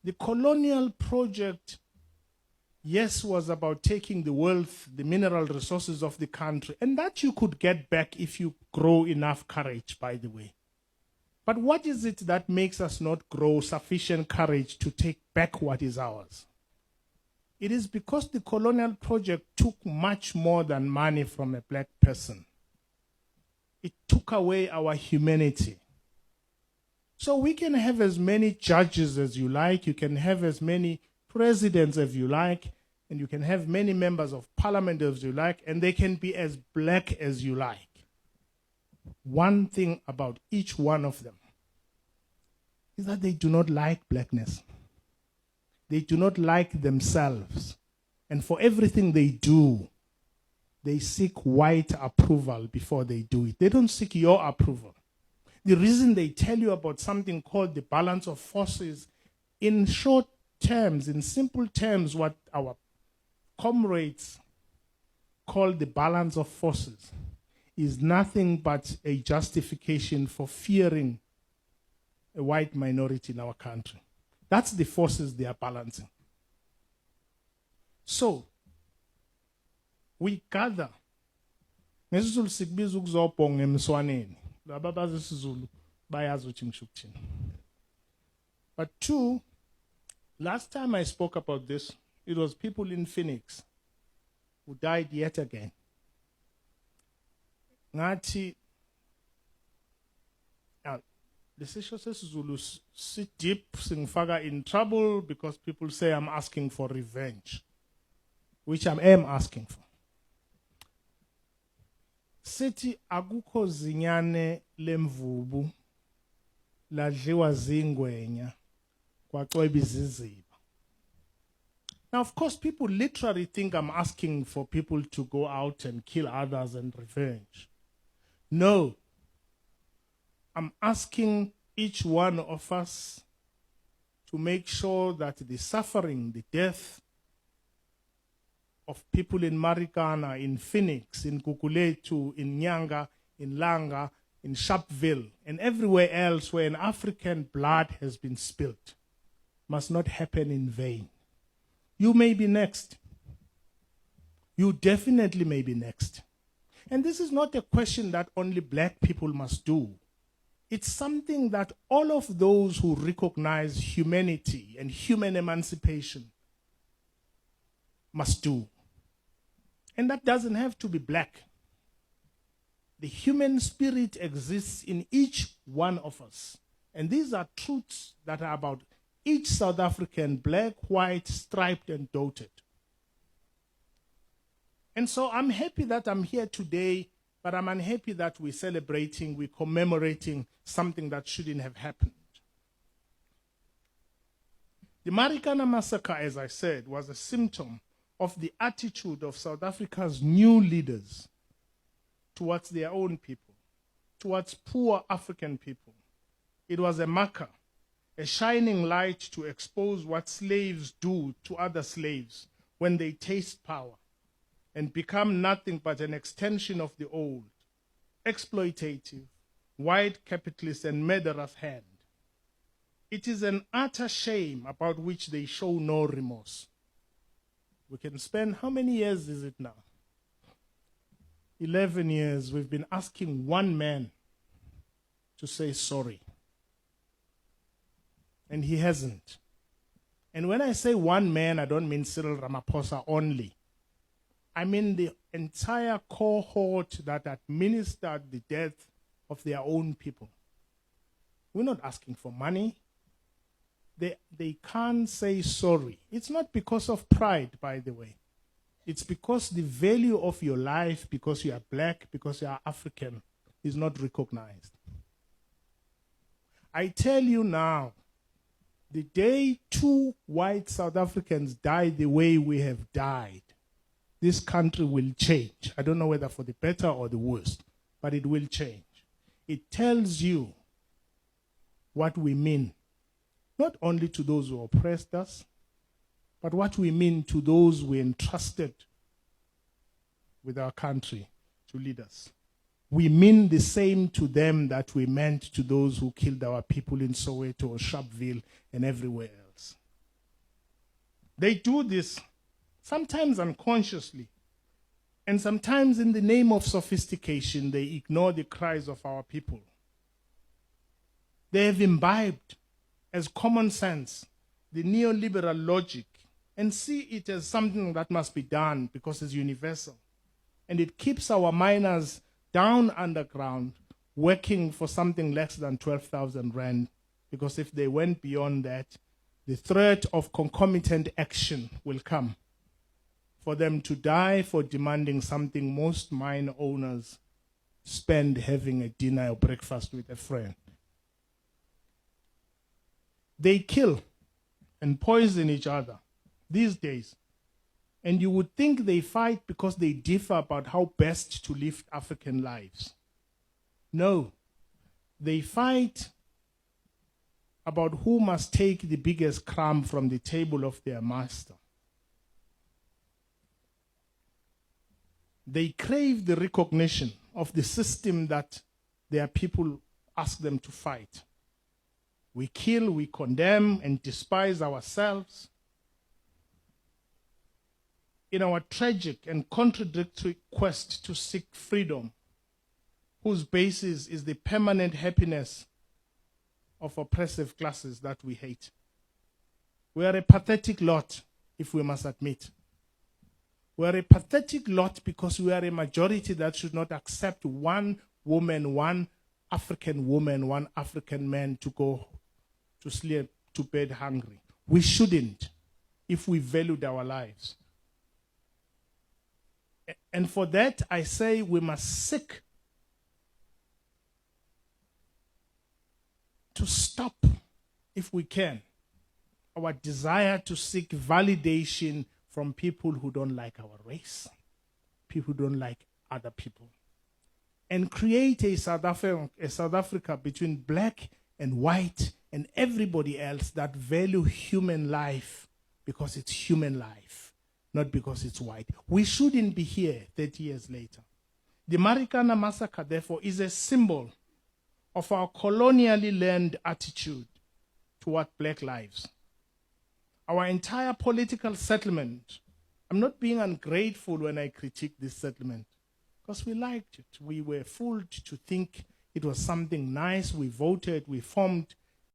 The colonial project, yes, was about taking the wealth, the mineral resources of the country, and that you could get back if you grow enough courage, by the way. But what is it that makes us not grow sufficient courage to take back what is ours? It is because the colonial project took much more than money from a black person. It took away our humanity. So we can have as many judges as you like, you can have as many presidents as you like, and you can have many members of parliament as you like, and they can be as black as you like. One thing about each one of them is that they do not like blackness. They do not like themselves. And for everything they do, they seek white approval before they do it. They don't seek your approval. The reason they tell you about something called the balance of forces, in short terms, in simple terms, what our comrades call the balance of forces is nothing but a justification for fearing a white minority in our country. That's the forces they are balancing. So, we gather. NgesiZulu sikubiza ukuzobhonga emswaneni. Laba bazi isiZulu bayazi ukuthi ngisho ukuthini. But two, last time I spoke about this, it was people in Phoenix who died yet again. Ngathi lesisho sesiZulu si deep singifaka in trouble because people say I'm asking for revenge, which I am asking for. Sithi akukho zinyane lemvubu ladliwa zingwenya kwacweba iziziba. Now, of course, people literally think I'm asking for people to go out and kill others and revenge. No. I'm asking each one of us to make sure that the suffering, the death of people in Marikana, in Phoenix, in Guguletu, in Nyanga, in Langa, in Sharpeville, and everywhere else where an African blood has been spilled must not happen in vain. You may be next. You definitely may be next. And this is not a question that only black people must do. It's something that all of those who recognize humanity and human emancipation must do. And that doesn't have to be black. The human spirit exists in each one of us. And these are truths that are about each South African, black, white, striped, and dotted. And so I'm happy that I'm here today, but I'm unhappy that we're celebrating, we're commemorating something that shouldn't have happened. The Marikana massacre, as I said, was a symptom of the attitude of South Africa's new leaders towards their own people, towards poor African people. It was a marker, a shining light to expose what slaves do to other slaves when they taste power and become nothing but an extension of the old, exploitative, white capitalist and murderous hand. It is an utter shame about which they show no remorse. We can spend, how many years is it now? 11 years. We've been asking one man to say sorry. And he hasn't. And when I say one man, I don't mean Cyril Ramaphosa only. I mean the entire cohort that administered the death of their own people. We're not asking for money. They can't say sorry. It's not because of pride, by the way. It's because the value of your life, because you are black, because you are African, is not recognized. I tell you now, the day 2 white South Africans die the way we have died, this country will change. I don't know whether for the better or the worse, but it will change. It tells you what we mean, not only to those who oppressed us, but what we mean to those we entrusted with our country to lead us. We mean the same to them that we meant to those who killed our people in Soweto or Sharpeville and everywhere else. They do this sometimes unconsciously, and sometimes in the name of sophistication, they ignore the cries of our people. They have imbibed as common sense the neoliberal logic and see it as something that must be done because it's universal. And it keeps our miners down underground working for something less than 12,000 rand, because if they went beyond that, the threat of concomitant action will come for them to die for demanding something most mine owners spend having a dinner or breakfast with a friend. They kill and poison each other these days. And you would think they fight because they differ about how best to live African lives. No, they fight about who must take the biggest crumb from the table of their master. They crave the recognition of the system that their people ask them to fight. We kill, we condemn, and despise ourselves. In our tragic and contradictory quest to seek freedom, whose basis is the permanent happiness of oppressive classes that we hate. We are a pathetic lot, if we must admit. We are a pathetic lot because we are a majority that should not accept one woman, one African woman, one African man to go to sleep, to bed hungry. We shouldn't, if we valued our lives. And for that, I say we must seek to stop, if we can, our desire to seek validation from people who don't like our race, people who don't like other people, and create a South Africa between black and white and everybody else that value human life because it's human life, not because it's white. We shouldn't be here 30 years later. The Marikana massacre, therefore, is a symbol of our colonially learned attitude toward black lives. Our entire political settlement, I'm not being ungrateful when I critique this settlement, because we liked it. We were fooled to think it was something nice. We voted, we formed